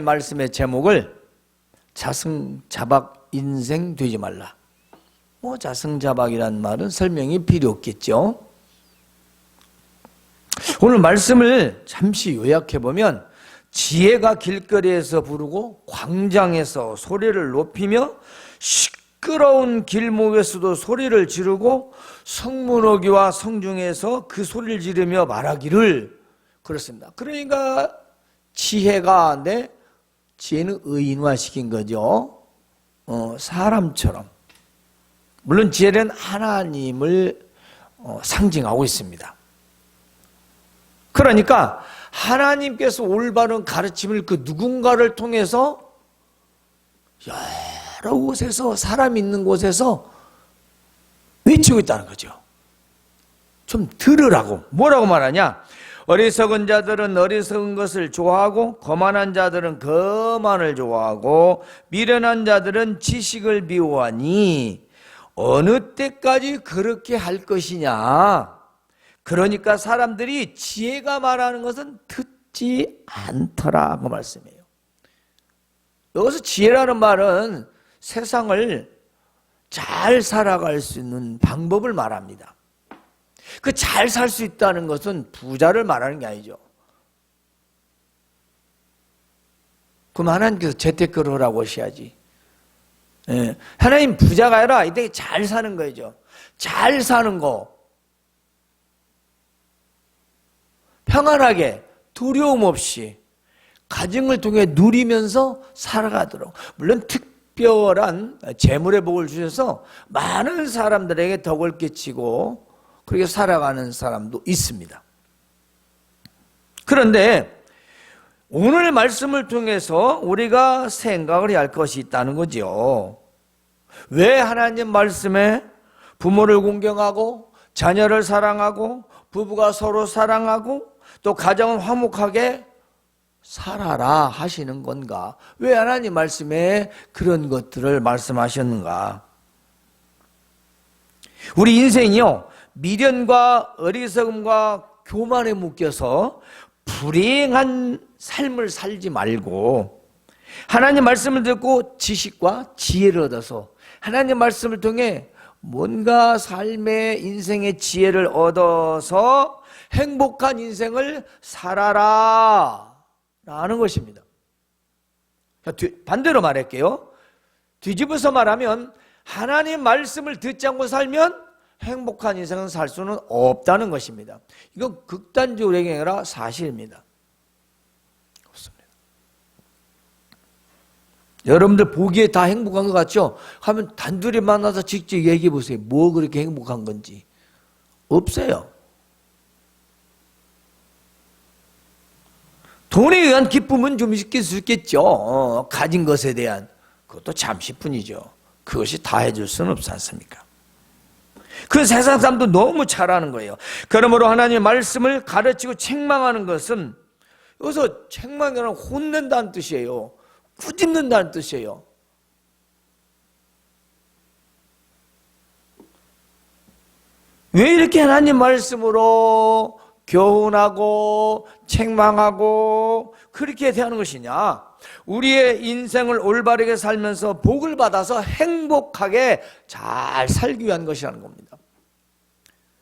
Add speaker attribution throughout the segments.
Speaker 1: 말씀의 제목을 자승자박 인생 되지 말라. 자승자박이란 말은 설명이 필요 없겠죠. 오늘 말씀을 잠시 요약해 보면, 지혜가 길거리에서 부르고 광장에서 소리를 높이며 시끄러운 길목에서도 소리를 지르고 성문어기와 성중에서 그 소리를 지르며 말하기를, 그렇습니다. 그러니까 지혜는 의인화시킨 거죠. 사람처럼. 물론 지혜는 하나님을 상징하고 있습니다. 그러니까 하나님께서 올바른 가르침을 그 누군가를 통해서 여러 곳에서, 사람 있는 곳에서 외치고 있다는 거죠. 좀 들으라고. 뭐라고 말하냐? 어리석은 자들은 어리석은 것을 좋아하고 거만한 자들은 거만을 좋아하고 미련한 자들은 지식을 미워하니 어느 때까지 그렇게 할 것이냐. 그러니까 사람들이 지혜가 말하는 것은 듣지 않더라, 그 말씀이에요. 여기서 지혜라는 말은 세상을 잘 살아갈 수 있는 방법을 말합니다. 그 잘 살 수 있다는 것은 부자를 말하는 게 아니죠. 그럼 하나님께서 재테크를 하라고 하셔야지. 하나님 부자가 아니라 이때 잘 사는 거죠. 잘 사는 거. 평안하게, 두려움 없이 가정을 통해 누리면서 살아가도록. 물론 특별한 재물의 복을 주셔서 많은 사람들에게 덕을 끼치고 그렇게 살아가는 사람도 있습니다. 그런데 오늘 말씀을 통해서 우리가 생각을 해야 할 것이 있다는 거죠. 왜 하나님 말씀에 부모를 공경하고 자녀를 사랑하고 부부가 서로 사랑하고 또 가정은 화목하게 살아라 하시는 건가? 왜 하나님 말씀에 그런 것들을 말씀하셨는가? 우리 인생이요, 미련과 어리석음과 교만에 묶여서 불행한 삶을 살지 말고 하나님 말씀을 듣고 지식과 지혜를 얻어서 하나님 말씀을 통해 뭔가 삶의 인생의 지혜를 얻어서 행복한 인생을 살아라 라는 것입니다. 반대로 말할게요. 뒤집어서 말하면 하나님 말씀을 듣지 않고 살면 행복한 인생은 살 수는 없다는 것입니다. 이건 극단적으로 얘기가 아니라 사실입니다. 없습니다. 여러분들 보기에 다 행복한 것 같죠? 하면 단둘이 만나서 직접 얘기해 보세요. 뭐 그렇게 행복한 건지. 없어요. 돈에 의한 기쁨은 좀 있을 수 있겠죠. 가진 것에 대한. 그것도 잠시뿐이죠. 그것이 다 해줄 수는 없지 않습니까? 그 세상 사람도 너무 잘하는 거예요. 그러므로 하나님의 말씀을 가르치고 책망하는 것은, 여기서 책망이란 혼낸다는 뜻이에요. 꾸짖는다는 뜻이에요. 왜 이렇게 하나님 말씀으로 교훈하고 책망하고 그렇게 대하는 것이냐? 우리의 인생을 올바르게 살면서 복을 받아서 행복하게 잘 살기 위한 것이라는 겁니다.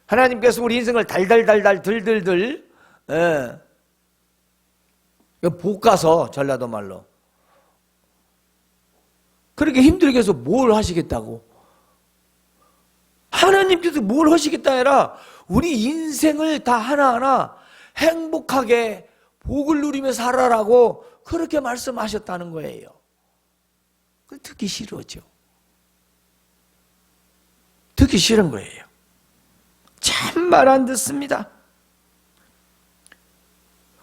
Speaker 1: 하나님께서 우리 인생을 달달달달 들들들 볶아서, 전라도 말로 그렇게 힘들게 해서 뭘 하시겠다고? 하나님께서 뭘 하시겠다 아니라 우리 인생을 다 하나하나 행복하게 복을 누리며 살아라고 그렇게 말씀하셨다는 거예요. 듣기 싫어죠. 듣기 싫은 거예요. 참 말 안 듣습니다.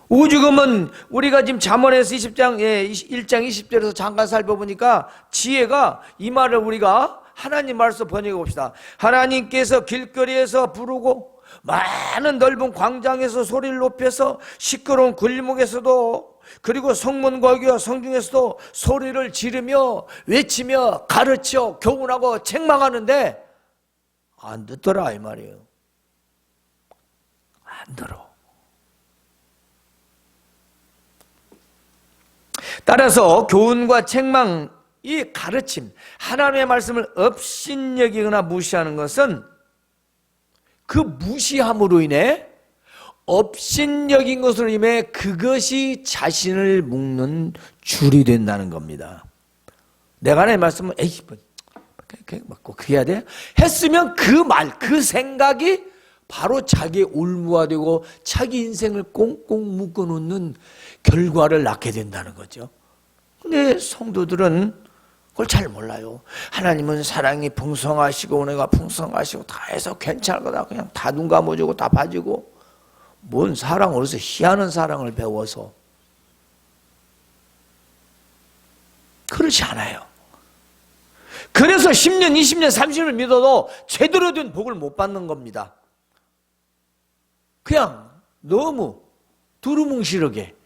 Speaker 1: 오죽하면 우리가 지금 잠언에서 1장 20절에서 잠깐 살펴보니까 지혜가, 이 말을 우리가 하나님 말씀 번역해 봅시다. 하나님께서 길거리에서 부르고 많은 넓은 광장에서 소리를 높여서 시끄러운 길목에서도 그리고 성문과 성중에서도 소리를 지르며 외치며 가르쳐 교훈하고 책망하는데 안 듣더라, 이 말이에요. 안 들어. 따라서 교훈과 책망, 이 가르침, 하나님의 말씀을 업신여기거나 무시하는 것은 그 무시함으로 인해, 업신여긴 것으로 인해 그것이 자신을 묶는 줄이 된다는 겁니다. 내가 하나님의 말씀을 에이 꼭 해야 돼? 했으면 그 말, 그 생각이 바로 자기의 올무가 되고 자기 인생을 꽁꽁 묶어놓는 결과를 낳게 된다는 거죠. 근데 성도들은 그걸 잘 몰라요. 하나님은 사랑이 풍성하시고 은혜가 풍성하시고 다 해서 괜찮을 거다. 그냥 다 눈 감아주고 다 봐주고. 뭔 사랑을 어디서 희한한 사랑을 배워서. 그렇지 않아요. 그래서 10년, 20년, 30년 믿어도 제대로 된 복을 못 받는 겁니다. 그냥 너무 두루뭉실하게.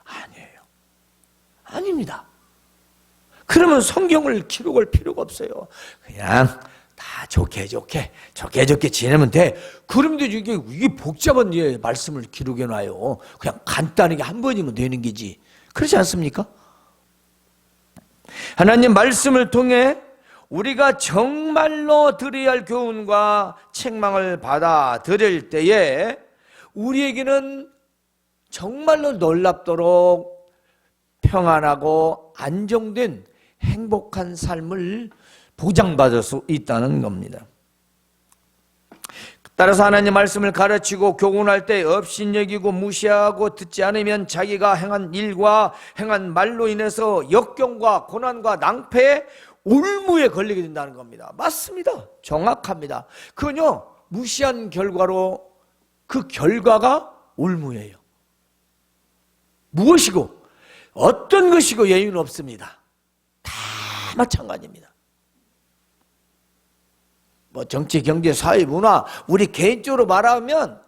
Speaker 1: 아니에요. 아닙니다. 그러면 성경을 기록할 필요가 없어요. 그냥 다 좋게 지내면 돼. 그런데 이게 복잡한 말씀을 기록해 놔요. 그냥 간단하게 한 번이면 되는 거지. 그렇지 않습니까? 하나님 말씀을 통해 우리가 정말로 들어야 할 교훈과 책망을 받아들일 때에 우리에게는 정말로 놀랍도록 평안하고 안정된 행복한 삶을 보장받을 수 있다는 겁니다. 따라서 하나님 말씀을 가르치고 교훈할 때 업신여기고 무시하고 듣지 않으면 자기가 행한 일과 행한 말로 인해서 역경과 고난과 낭패에 올무에 걸리게 된다는 겁니다. 맞습니다. 정확합니다. 그건요, 무시한 결과로 그 결과가 올무예요. 무엇이고 어떤 것이고 예의는 없습니다. 다 마찬가지입니다. 뭐 정치, 경제, 사회, 문화, 우리 개인적으로 말하면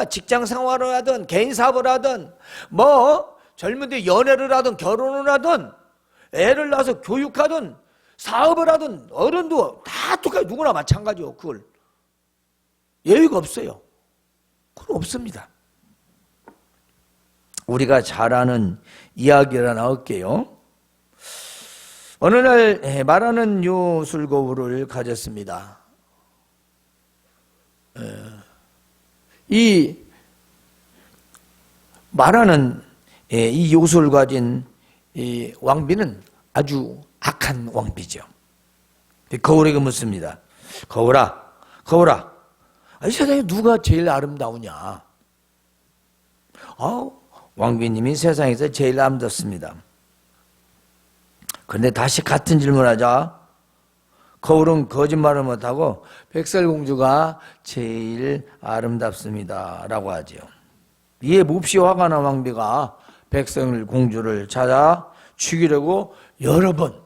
Speaker 1: 직장 생활을 하든 개인 사업을 하든 뭐 젊은데 연애를 하든 결혼을 하든 애를 낳아서 교육하든 사업을 하든 어른도 다 똑같이 누구나 마찬가지요. 그걸 예의가 없어요. 그건 없습니다. 우리가 잘 아는 이야기를 하나 할게요. 어느 날 말하는 요술거울을 가졌습니다. 이 말하는 이 요술을 가진 이 왕비는 아주 악한 왕비죠. 거울에게 묻습니다. 거울아, 이 세상에 누가 제일 아름다우냐? 왕비님이 세상에서 제일 아름답습니다. 그런데 다시 같은 질문하자. 거울은 거짓말을 못하고 백설공주가 제일 아름답습니다 라고 하죠. 이에 몹시 화가 난 왕비가 백설공주를 찾아 죽이려고 여러 번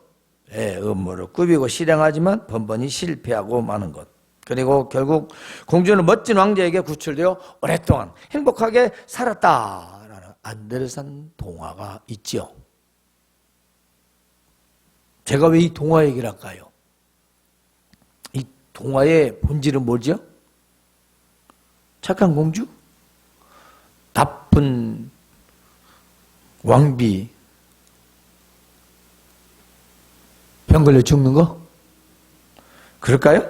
Speaker 1: 음모를 꾸미고 실행하지만 번번이 실패하고 마는 것. 그리고 결국 공주는 멋진 왕자에게 구출되어 오랫동안 행복하게 살았다라는 안데르센 동화가 있죠. 제가 왜 이 동화 얘기를 할까요? 이 동화의 본질은 뭐죠? 착한 공주? 나쁜 왕비? 병 걸려 죽는 거? 그럴까요?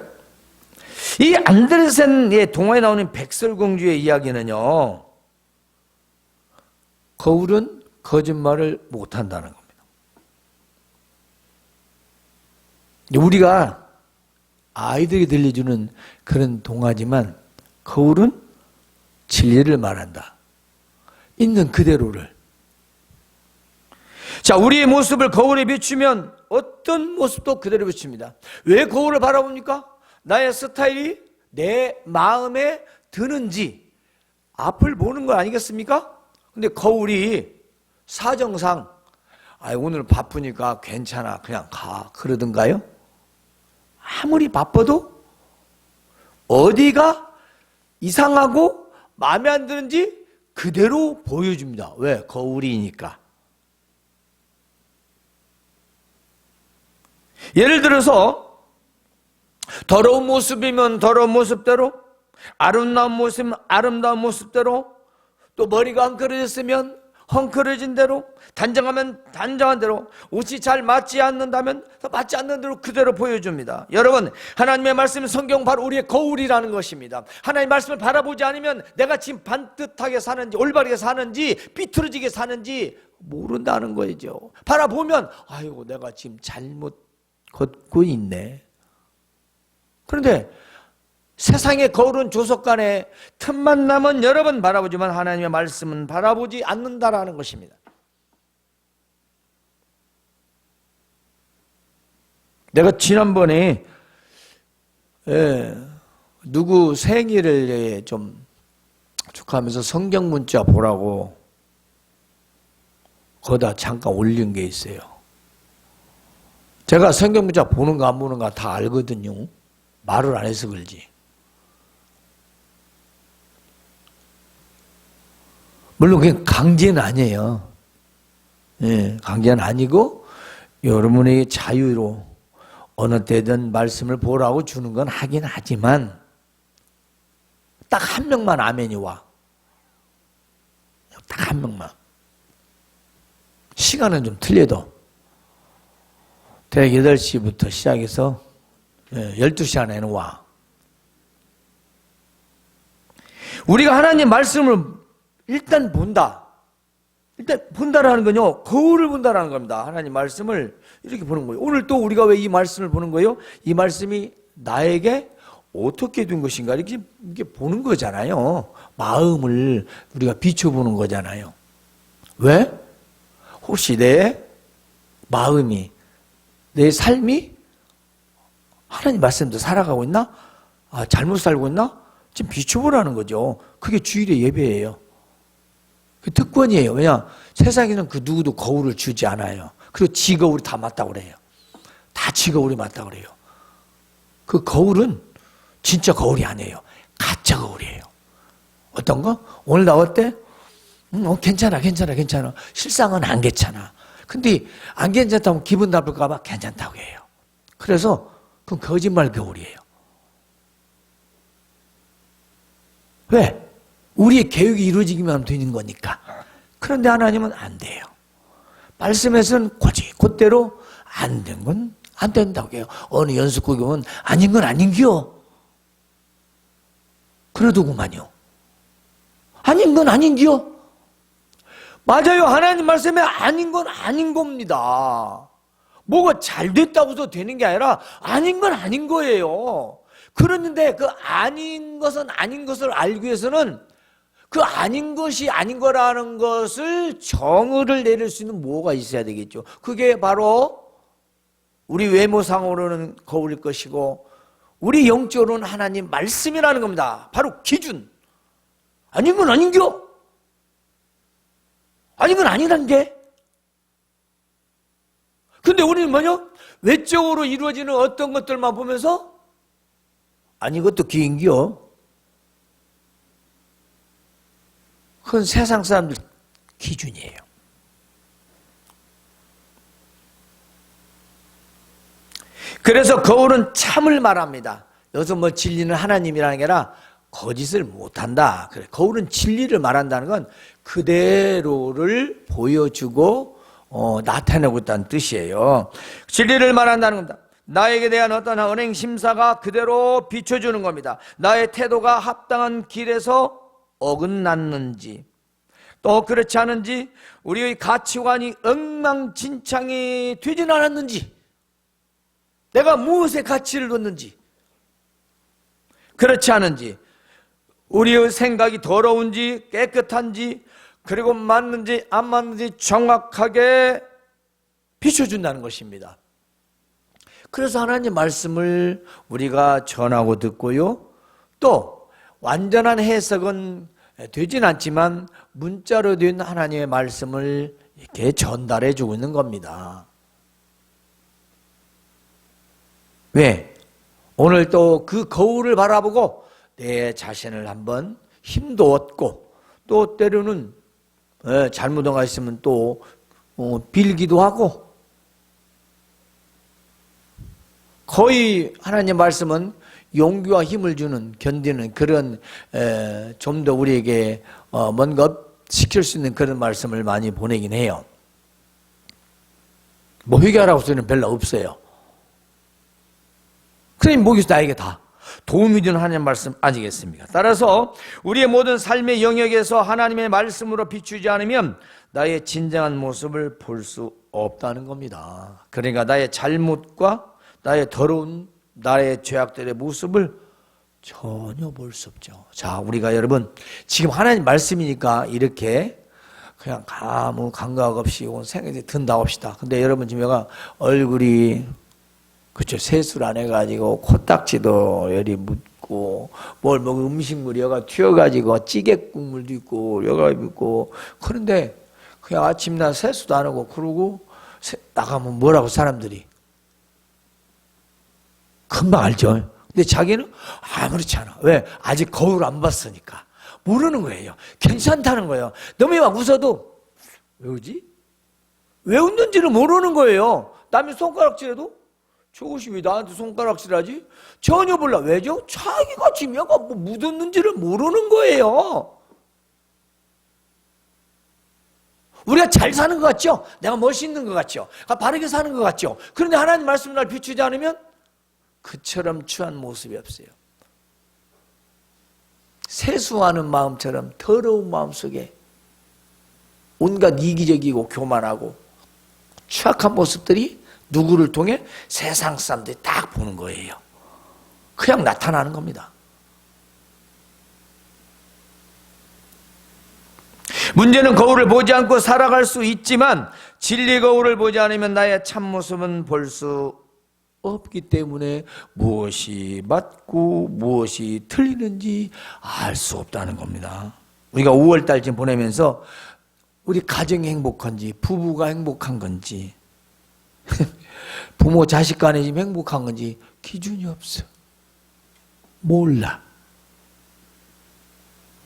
Speaker 1: 이 안데르센의 동화에 나오는 백설공주의 이야기는요, 거울은 거짓말을 못한다는 겁니다. 우리가 아이들에게 들려주는 그런 동화지만 거울은 진리를 말한다. 있는 그대로를. 자, 우리의 모습을 거울에 비추면 어떤 모습도 그대로 비춥니다. 왜 거울을 바라봅니까? 나의 스타일이 내 마음에 드는지 앞을 보는 거 아니겠습니까? 근데 거울이 사정상 오늘 바쁘니까 괜찮아 그냥 가 그러던가요? 아무리 바빠도 어디가 이상하고 마음에 안 드는지 그대로 보여줍니다. 왜? 거울이니까. 예를 들어서 더러운 모습이면 더러운 모습대로, 아름다운 모습이면 아름다운 모습대로, 또 머리가 안 그려졌으면 헝클어진 대로, 단정하면 단정한 대로, 옷이 잘 맞지 않는다면 맞지 않는 대로 그대로 보여줍니다. 여러분, 하나님의 말씀은 성경 바로 우리의 거울이라는 것입니다. 하나님의 말씀을 바라보지 않으면 내가 지금 반듯하게 사는지 올바르게 사는지 삐뚤어지게 사는지 모른다는 거죠. 바라보면 아이고 내가 지금 잘못 걷고 있네. 그런데 세상의 거울은 조석간에 틈만 나면 여러 번 바라보지만 하나님의 말씀은 바라보지 않는다라는 것입니다. 내가 지난번에 누구 생일을 좀 축하하면서 성경 문자 보라고 거기다 잠깐 올린 게 있어요. 제가 성경 문자 보는가 안 보는가 다 알거든요. 말을 안 해서 그러지. 물론 그게 강제는 아니에요. 강제는 아니고 여러분의 자유로 어느 때든 말씀을 보라고 주는 건 하긴 하지만 딱 한 명만 아멘이 와. 딱 한 명만. 시간은 좀 틀려도 대략 8시부터 시작해서 12시 안에는 와. 우리가 하나님 말씀을 일단 본다. 일단 본다라는 건요, 거울을 본다라는 겁니다. 하나님 말씀을 이렇게 보는 거예요. 오늘 또 우리가 왜 이 말씀을 보는 거예요? 이 말씀이 나에게 어떻게 된 것인가 이렇게 보는 거잖아요. 마음을 우리가 비춰보는 거잖아요. 왜? 혹시 내 마음이, 내 삶이 하나님 말씀대로 살아가고 있나? 잘못 살고 있나? 지금 비춰보라는 거죠. 그게 주일의 예배예요. 그 특권이에요. 왜냐? 세상에는 그 누구도 거울을 주지 않아요. 그리고 지 거울이 다 맞다고 그래요. 다 지 거울이 맞다고 그래요. 그 거울은 진짜 거울이 아니에요. 가짜 거울이에요. 어떤 거? 오늘 나 어때? 괜찮아. 실상은 안 괜찮아. 근데 안 괜찮다면 기분 나쁠까 봐 괜찮다고 해요. 그래서 그건 거짓말 거울이에요. 왜? 우리의 계획이 이루어지기만 되는 거니까. 그런데 하나님은 안 돼요. 말씀에서는 곧대로 안 된 건 안 된다고 해요. 어느 연습국에 보면 아닌 건 아닌겨. 그러더구만요. 아닌 건 아닌겨. 맞아요. 하나님 말씀에 아닌 건 아닌 겁니다. 뭐가 잘 됐다고 해서 되는 게 아니라 아닌 건 아닌 거예요. 그런데 그 아닌 것은 아닌 것을 알기 위해서는 그 아닌 것이 아닌 거라는 것을 정의를 내릴 수 있는 뭐가 있어야 되겠죠. 그게 바로 우리 외모상으로는 거울일 것이고 우리 영적으로는 하나님 말씀이라는 겁니다. 바로 기준. 아닌 건 아닌겨. 아닌 건 아니란 게. 근데 우리는 뭐냐? 외적으로 이루어지는 어떤 것들만 보면서 아니 이것도 기인겨. 그건 세상 사람들 기준이에요. 그래서 거울은 참을 말합니다. 여기서 뭐 진리는 하나님이라는 게 아니라 거짓을 못한다. 그래. 거울은 진리를 말한다는 건 그대로를 보여주고 나타내고 있다는 뜻이에요. 진리를 말한다는 겁니다. 나에게 대한 어떤 은행 심사가 그대로 비춰주는 겁니다. 나의 태도가 합당한 길에서 어긋났는지 또 그렇지 않은지 우리의 가치관이 엉망진창이 되진 않았는지 내가 무엇에 가치를 뒀는지 그렇지 않은지 우리의 생각이 더러운지 깨끗한지 그리고 맞는지 안 맞는지 정확하게 비춰준다는 것입니다. 그래서 하나님 말씀을 우리가 전하고 듣고요. 또 완전한 해석은 되진 않지만 문자로 된 하나님의 말씀을 이렇게 전달해 주고 있는 겁니다. 왜? 오늘 또 그 거울을 바라보고 내 자신을 한번 힘도 얻고 또 때로는 잘못한 거 있으면 또 빌기도 하고 거의 하나님 말씀은 용기와 힘을 주는 견디는 그런 좀 더 우리에게 뭔가 지킬 수 있는 그런 말씀을 많이 보내긴 해요. 뭐 회개하라고 소리는 별로 없어요. 그러니 뭐겠어, 나에게 다 도움이 되는 하나님의 말씀 아니겠습니까? 따라서 우리의 모든 삶의 영역에서 하나님의 말씀으로 비추지 않으면 나의 진정한 모습을 볼 수 없다는 겁니다. 그러니까 나의 잘못과 나의 더러운 나의 죄악들의 모습을 전혀 볼 수 없죠. 자, 우리가 여러분 지금 하나님 말씀이니까 이렇게 그냥 아무 감각 없이 생각이 든다고 합시다. 근데 여러분 지금 얘가 얼굴이 그렇죠. 세수를 안 해가지고 코딱지도 열이 묻고 뭘 먹으면 음식물이 여가 튀어가지고 찌개 국물도 있고 여가 있고 그런데 그냥 아침날 세수도 안 하고 그러고 나가면 뭐라고 사람들이 금방 알죠. 근데 자기는 아무렇지 않아. 왜? 아직 거울 안 봤으니까 모르는 거예요. 괜찮다는 거예요. 너무 막 웃어도 왜 웃지? 왜 웃는지를 모르는 거예요. 남이 손가락질해도 저것이 왜 나한테 손가락질하지? 전혀 몰라. 왜죠? 자기가 지금 얘가 뭐 묻었는지를 모르는 거예요. 우리가 잘 사는 것 같죠? 내가 멋있는 것 같죠? 바르게 사는 것 같죠? 그런데 하나님 말씀을 날 비추지 않으면 그처럼 추한 모습이 없어요. 세수하는 마음처럼 더러운 마음 속에 온갖 이기적이고 교만하고 추악한 모습들이 누구를 통해 세상 사람들이 딱 보는 거예요. 그냥 나타나는 겁니다. 문제는 거울을 보지 않고 살아갈 수 있지만 진리 거울을 보지 않으면 나의 참모습은 볼 수 없기 때문에 무엇이 맞고 무엇이 틀리는지 알 수 없다는 겁니다. 우리가 5월달 지금 보내면서 우리 가정이 행복한지 부부가 행복한 건지 부모 자식 간에 지금 행복한 건지 기준이 없어. 몰라.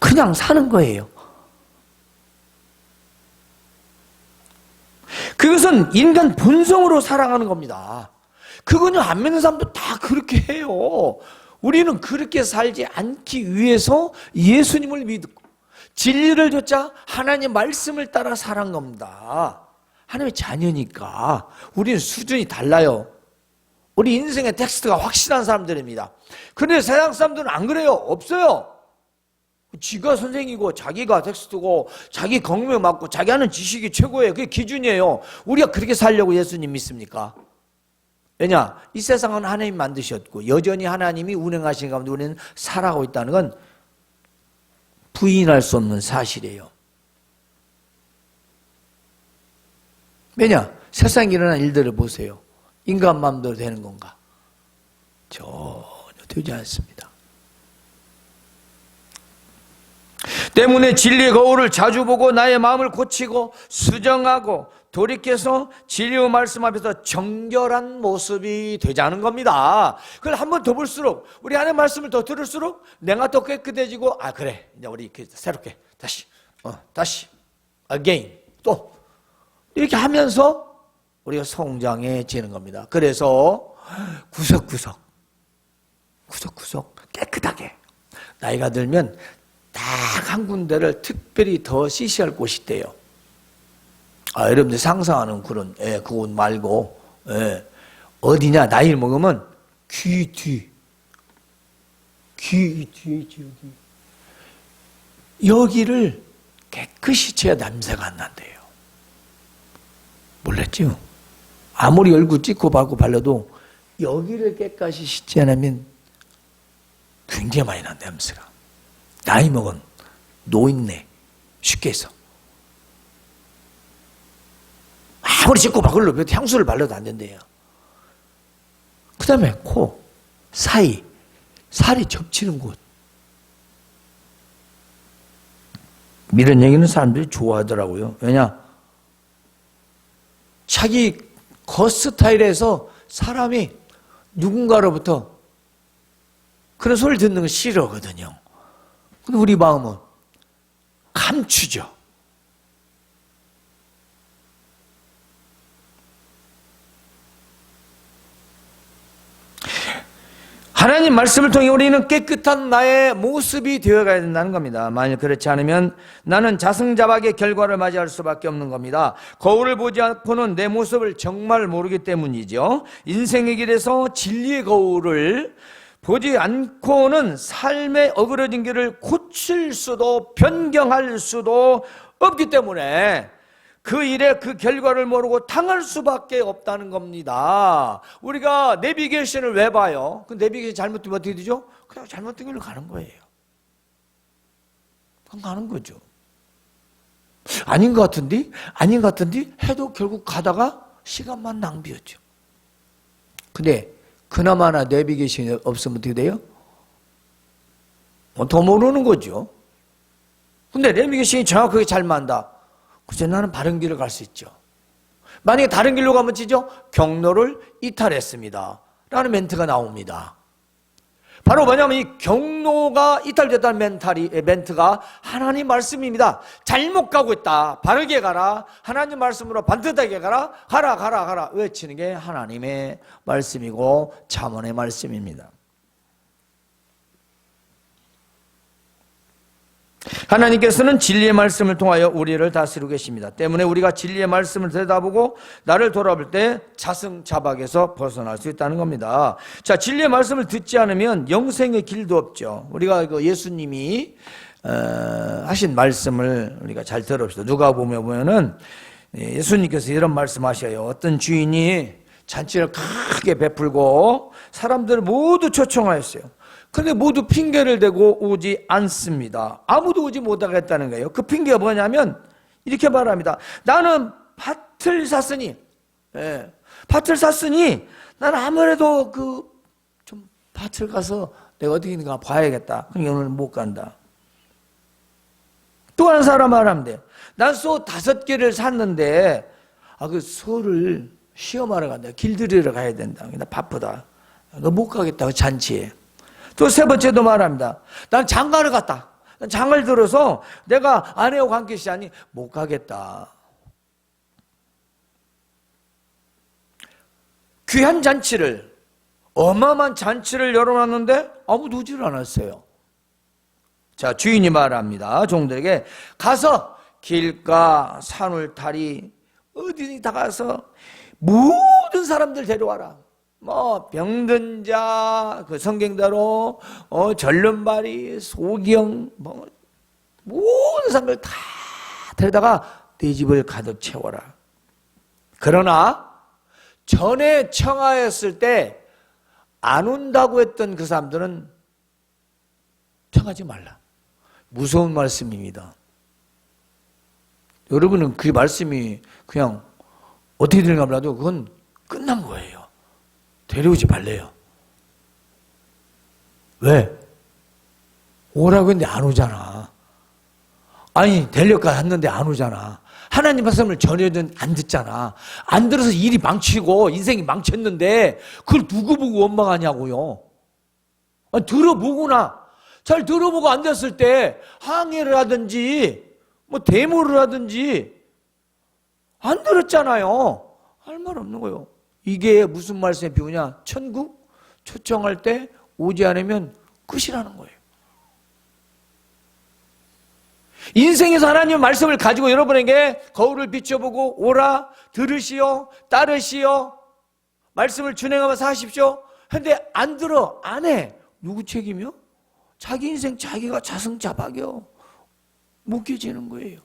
Speaker 1: 그냥 사는 거예요. 그것은 인간 본성으로 살아가는 겁니다. 그거는 안 믿는 사람도 다 그렇게 해요. 우리는 그렇게 살지 않기 위해서 예수님을 믿고 진리를 좇자 하나님의 말씀을 따라 살아간 겁니다. 하나님의 자녀니까 우리는 수준이 달라요. 우리 인생의 텍스트가 확실한 사람들입니다. 그런데 세상 사람들은 안 그래요. 없어요. 지가 선생이고 자기가 텍스트고 자기 경험에 맞고 자기 하는 지식이 최고예요. 그게 기준이에요. 우리가 그렇게 살려고 예수님 믿습니까? 왜냐? 이 세상은 하나님 만드셨고 여전히 하나님이 운행하시는 가운데 우리는 살아가고 있다는 건 부인할 수 없는 사실이에요. 왜냐? 세상에 일어난 일들을 보세요. 인간 마음대로 되는 건가? 전혀 되지 않습니다. 때문에 진리의 거울을 자주 보고 나의 마음을 고치고 수정하고 돌이켜서 진리의 말씀 앞에서 정결한 모습이 되자는 겁니다. 그걸 한 번 더 볼수록 우리 안의 말씀을 더 들을수록 내가 더 깨끗해지고 그래 이제 우리 새롭게 다시 again 또 이렇게 하면서 우리가 성장해지는 겁니다. 그래서 구석구석 깨끗하게 나이가 들면 딱 한 군데를 특별히 더 시시할 곳이 있대요. 여러분들 상상하는 그런 그곳 말고 어디냐? 나이를 먹으면 귀 뒤. 귀 뒤에 있지 여기를 깨끗이 쳐야 냄새가 안 난대요. 몰랐죠? 아무리 얼굴 찍고 받고 발라도 여기를 깨끗이 씻지 않으면 굉장히 많이 난 냄새가. 나이 먹은 노인네 쉽게 해서 아무리 씻고 바글로 향수를 발라도 안 된대요. 그 다음에 코 사이 살이 접치는 곳 이런 얘기는 사람들이 좋아하더라고요. 왜냐? 자기 겉 스타일에서 사람이 누군가로부터 그런 소리를 듣는 거 싫어하거든요. 근데 우리 마음은 감추죠. 하나님 하나님 말씀을 통해 우리는 깨끗한 나의 모습이 되어가야 된다는 겁니다. 만일 그렇지 않으면 나는 자승자박의 결과를 맞이할 수밖에 없는 겁니다. 거울을 보지 않고는 내 모습을 정말 모르기 때문이죠. 인생의 길에서 진리의 거울을 보지 않고는 삶의 어그러진 길을 고칠 수도 변경할 수도 없기 때문에 그 일의 그 결과를 모르고 당할 수밖에 없다는 겁니다. 우리가 내비게이션을 왜 봐요? 그 내비게이션 잘못되면 어떻게 되죠? 그냥 잘못된 길로 가는 거예요. 그냥 가는 거죠. 아닌 것 같은데? 아닌 것 같은데? 해도 결국 가다가 시간만 낭비였죠. 근데 그나마나 내비게이션이 없으면 어떻게 돼요? 더 모르는 거죠. 근데 내비게이션이 정확하게 잘 맞다. 그래서 나는 바른 길을 갈 수 있죠. 만약에 다른 길로 가면 찌죠? 경로를 이탈했습니다 라는 멘트가 나옵니다. 바로 뭐냐면 이 경로가 이탈됐다는 멘트가 하나님 말씀입니다. 잘못 가고 있다. 바르게 가라. 하나님 말씀으로 반듯하게 가라. 가라 외치는 게 하나님의 말씀이고 잠언의 말씀입니다. 하나님께서는 진리의 말씀을 통하여 우리를 다스리고 계십니다. 때문에 우리가 진리의 말씀을 들여다보고 나를 돌아볼 때 자승자박에서 벗어날 수 있다는 겁니다. 자, 진리의 말씀을 듣지 않으면 영생의 길도 없죠. 우리가 예수님이 하신 말씀을 우리가 잘 들읍시다. 누가복음에 보면은 예수님께서 이런 말씀하셔요. 어떤 주인이 잔치를 크게 베풀고 사람들을 모두 초청하였어요. 그런데 모두 핑계를 대고 오지 않습니다. 아무도 오지 못하겠다는 거예요. 그 핑계가 뭐냐면 이렇게 말합니다. 나는 밭을 샀으니, 밭을 샀으니 나는 아무래도 좀 밭을 가서 내가 어디 있는가 봐야겠다. 그럼 오늘 못 간다. 또 한 사람 말하면 난 소 5개를 샀는데 그 소를 시험하러 간다. 길들이러 가야 된다. 나 바쁘다. 너 못 가겠다. 그 잔치에. 또 3번째도 말합니다. 난 장가를 갔다. 난 장을 들어서 내가 아내하고 함께 시하니 못 가겠다. 귀한 잔치를, 어마어마한 잔치를 열어놨는데 아무도 오지를 않았어요. 자, 주인이 말합니다. 종들에게 가서 길가 산울타리 어디든 다 가서 모든 사람들 데려와라. 병든 자, 그 성경대로, 절름발이, 소경, 모든 사람들 다 데려다가 네 집을 가득 채워라. 그러나, 전에 청하였을 때 안 온다고 했던 그 사람들은 청하지 말라. 무서운 말씀입니다. 여러분은 그 말씀이 그냥 어떻게 되는가 몰라도 그건 끝난 거예요. 데려오지 말래요. 왜? 오라고 했는데 안 오잖아. 아니, 데려가 했는데 안 오잖아. 하나님 말씀을 전해든 안 듣잖아. 안 들어서 일이 망치고 인생이 망쳤는데 그걸 누구 보고 원망하냐고요. 들어보구나. 잘 들어보고 안 됐을 때 항해를 하든지 데모를 하든지 안 들었잖아요. 할 말 없는 거예요. 이게 무슨 말씀에 비유냐? 천국 초청할 때 오지 않으면 끝이라는 거예요. 인생에서 하나님의 말씀을 가지고 여러분에게 거울을 비춰보고 오라, 들으시오, 따르시오, 말씀을 준행하며 사십시오. 근데 안 들어, 안 해. 누구 책임이요? 자기 인생 자기가 자승자박이요. 묶여지는 거예요.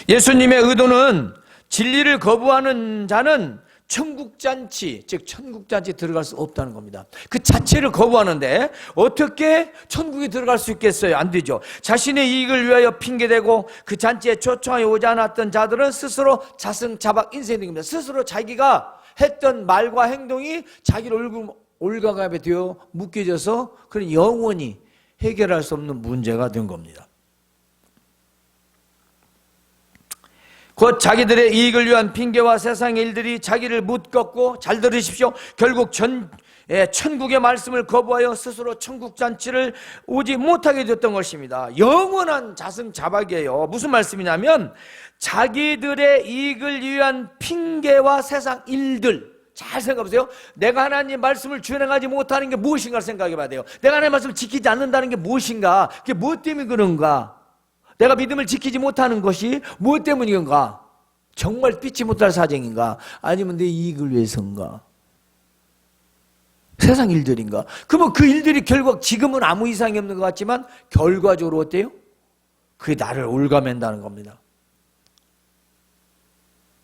Speaker 1: 예수님의 의도는 진리를 거부하는 자는 천국잔치, 즉 천국잔치 들어갈 수 없다는 겁니다. 그 자체를 거부하는데 어떻게 천국에 들어갈 수 있겠어요? 안 되죠. 자신의 이익을 위하여 핑계대고 그 잔치에 초청하여 오지 않았던 자들은 스스로 자승자박 인생이 됩니다. 스스로 자기가 했던 말과 행동이 자기를 올가갑에 되어 묶여져서 그런 영원히 해결할 수 없는 문제가 된 겁니다. 곧 자기들의 이익을 위한 핑계와 세상의 일들이 자기를 묶었고, 잘 들으십시오. 결국 천국의 말씀을 거부하여 스스로 천국 잔치를 오지 못하게 됐던 것입니다. 영원한 자승자박이에요. 무슨 말씀이냐면 자기들의 이익을 위한 핑계와 세상 일들. 잘 생각해보세요. 내가 하나님 말씀을 준행하지 못하는 게 무엇인가 생각해 봐야 돼요. 내가 하나님 말씀을 지키지 않는다는 게 무엇인가? 그게 무엇 때문에 그런가? 내가 믿음을 지키지 못하는 것이 무엇 때문인가? 정말 삐지 못할 사정인가? 아니면 내 이익을 위해서인가? 세상 일들인가? 그러면 그 일들이 결국 지금은 아무 이상이 없는 것 같지만 결과적으로 어때요? 그게 나를 올가맨다는 겁니다.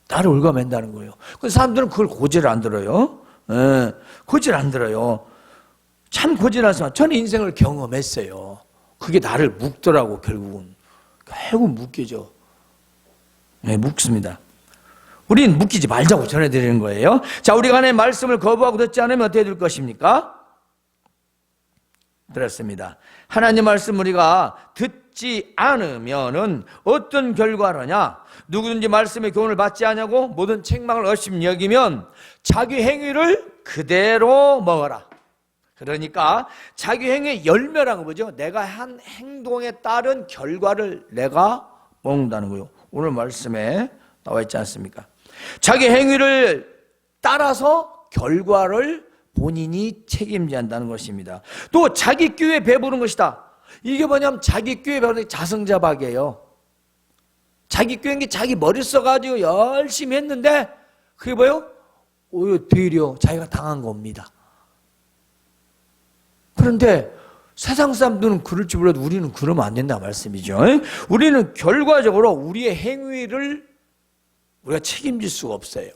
Speaker 1: 나를 올가맨다는 거예요. 사람들은 그걸 고지를 안 들어요. 고지를 안 들어요. 참 고지라서 저는 인생을 경험했어요. 그게 나를 묶더라고. 결국 묶이죠. 묶습니다. 우린 묶이지 말자고 전해드리는 거예요. 자, 우리가 하나님의 말씀을 거부하고 듣지 않으면 어떻게 될 것입니까? 들었습니다. 하나님 말씀 우리가 듣지 않으면은 어떤 결과로냐? 누구든지 말씀의 교훈을 받지 않냐고 모든 책망을 업심 여기면 자기 행위를 그대로 먹어라. 그러니까 자기 행위의 열매라는 거죠. 내가 한 행동에 따른 결과를 내가 먹는다는 거예요. 오늘 말씀에 나와 있지 않습니까? 자기 행위를 따라서 결과를 본인이 책임져야 한다는 것입니다. 또 자기 꾀에 배부른 것이다. 이게 뭐냐면 자기 꾀에 배부른 게 자승자박이에요. 자기 꾀인 게 자기 머리 써가지고 열심히 했는데 그게 뭐예요? 오히려 되려 자기가 당한 겁니다. 그런데 세상 사람들은 그럴 줄 몰라도 우리는 그러면 안 된다 말씀이죠. 우리는 결과적으로 우리의 행위를 우리가 책임질 수가 없어요.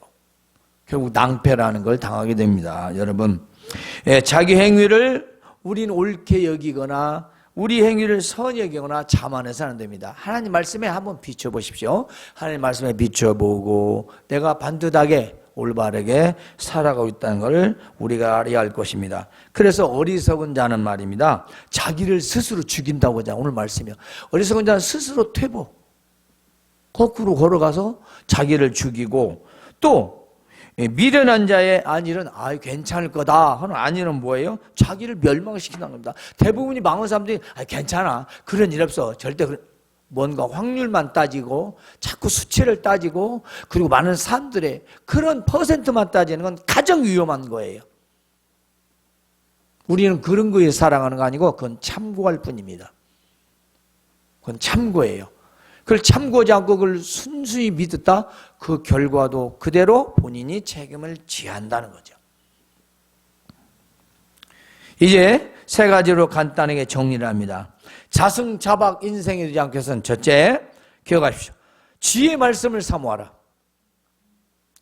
Speaker 1: 결국 낭패라는 걸 당하게 됩니다. 여러분, 자기 행위를 우리는 옳게 여기거나 우리 행위를 선히 여기거나 자만해서 안 됩니다. 하나님 말씀에 한번 비춰보십시오. 하나님 말씀에 비춰보고 내가 반듯하게 올바르게 살아가고 있다는 것을 우리가 알아야 할 것입니다. 그래서 어리석은 자는 말입니다. 자기를 스스로 죽인다고 하자. 오늘 말씀이요. 어리석은 자는 스스로 퇴보. 거꾸로 걸어가서 자기를 죽이고 또 미련한 자의 안일은 괜찮을 거다 하는 안일은 뭐예요? 자기를 멸망시킨다는 겁니다. 대부분이 망한 사람들이 괜찮아. 그런 일 없어. 절대 뭔가 확률만 따지고 자꾸 수치를 따지고 그리고 많은 사람들의 그런 퍼센트만 따지는 건 가장 위험한 거예요. 우리는 그런 거에 사랑하는 거 아니고 그건 참고할 뿐입니다. 그건 참고예요. 그걸 참고하지 않고 그걸 순수히 믿었다? 그 결과도 그대로 본인이 책임을 져야 한다는 거죠. 이제 세 가지로 간단하게 정리를 합니다. 자승자박 인생이 되지 않게 해서는 첫째, 기억하십시오. 지혜의 말씀을 사모하라.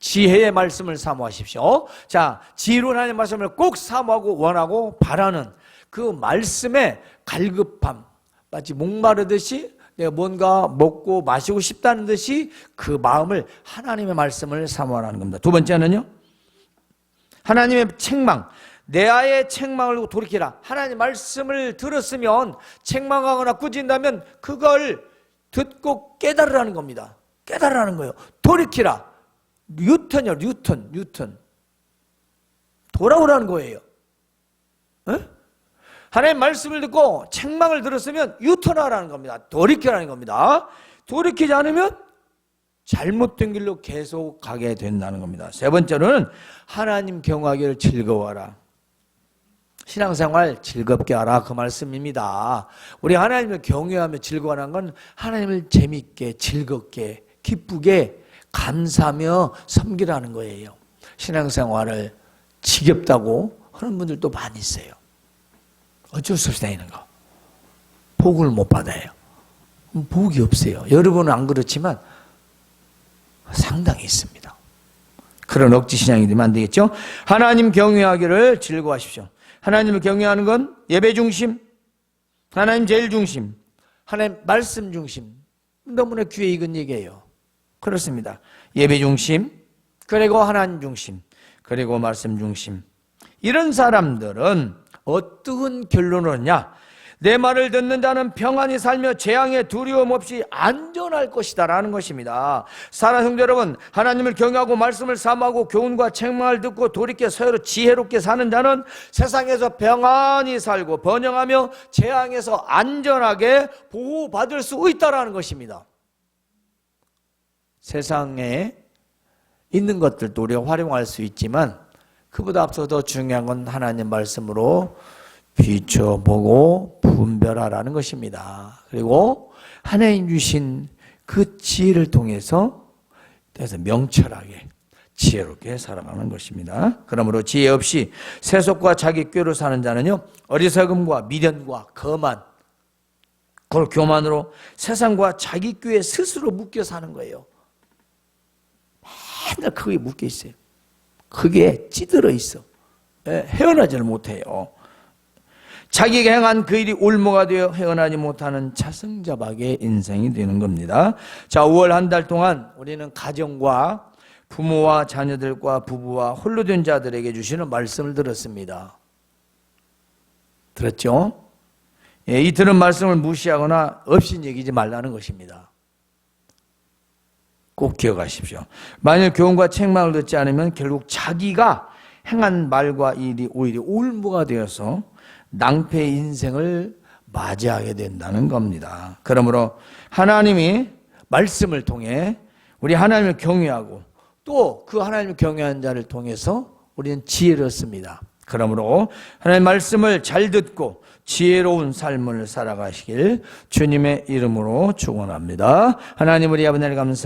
Speaker 1: 지혜의 말씀을 사모하십시오. 자, 지혜로운 하나님의 말씀을 꼭 사모하고 원하고 바라는 그 말씀의 갈급함, 마치 목마르듯이 내가 뭔가 먹고 마시고 싶다는 듯이 그 마음을 하나님의 말씀을 사모하라는 겁니다. 두 번째는요, 하나님의 책망, 내 아의 책망을 돌이키라. 하나님 말씀을 들었으면 책망하거나 꾸진다면 그걸 듣고 깨달으라는 겁니다. 깨달으라는 거예요. 돌이키라. 뉴턴이요. 뉴턴. 돌아오라는 거예요. 에? 하나님 말씀을 듣고 책망을 들었으면 유턴하라는 겁니다. 돌이키라는 겁니다. 돌이키지 않으면 잘못된 길로 계속 가게 된다는 겁니다. 세 번째로는 하나님 경외하기를 즐거워하라. 신앙생활 즐겁게 하라 그 말씀입니다. 우리 하나님을 경외하며 즐거워하는 건 하나님을 재밌게 즐겁게 기쁘게 감사하며 섬기라는 거예요. 신앙생활을 지겹다고 하는 분들도 많이 있어요. 어쩔 수 없이 다니는 거. 복을 못 받아요. 복이 없어요. 여러분은 안 그렇지만 상당히 있습니다. 그런 억지 신앙이 되면 안 되겠죠? 하나님 경외하기를 즐거워하십시오. 하나님을 경외하는 건 예배 중심, 하나님 제일 중심, 하나님 말씀 중심. 너무나 귀에 익은 얘기예요. 그렇습니다. 예배 중심, 그리고 하나님 중심, 그리고 말씀 중심. 이런 사람들은 어떠한 결론을 얻냐? 내 말을 듣는 자는 평안히 살며 재앙에 두려움 없이 안전할 것이다 라는 것입니다. 사랑하는 형제 여러분, 하나님을 경외하고 말씀을 사모하고 교훈과 책망을 듣고 돌이켜 서로 지혜롭게 사는 자는 세상에서 평안히 살고 번영하며 재앙에서 안전하게 보호받을 수 있다라는 것입니다. 세상에 있는 것들도 우리가 활용할 수 있지만 그보다 앞서 더 중요한 건 하나님 말씀으로 비춰보고 분별하라는 것입니다. 그리고 하나님 주신 그 지혜를 통해서 명철하게 지혜롭게 살아가는 것입니다. 그러므로 지혜 없이 세속과 자기 꾀로 사는 자는요, 어리석음과 미련과 거만, 그걸 교만으로 세상과 자기 꾀에 스스로 묶여 사는 거예요. 맨날 그게 묶여 있어요. 그게 찌들어 있어. 헤어나지를 못해요. 자기가 행한 그 일이 올무가 되어 헤어나지 못하는 자승자박의 인생이 되는 겁니다. 자, 5월 한 달 동안 우리는 가정과 부모와 자녀들과 부부와 홀로 된 자들에게 주시는 말씀을 들었습니다. 들었죠? 이 들은 말씀을 무시하거나 없인 얘기지 말라는 것입니다. 꼭 기억하십시오. 만일 교훈과 책망을 듣지 않으면 결국 자기가 행한 말과 일이 오히려 올무가 되어서 낭패의 인생을 맞이하게 된다는 겁니다. 그러므로 하나님이 말씀을 통해 우리 하나님을 경외하고 또 그 하나님을 경외하는 자를 통해서 우리는 지혜를 얻습니다. 그러므로 하나님의 말씀을 잘 듣고 지혜로운 삶을 살아가시길 주님의 이름으로 축원합니다. 하나님 우리 아버지를 감사합니다.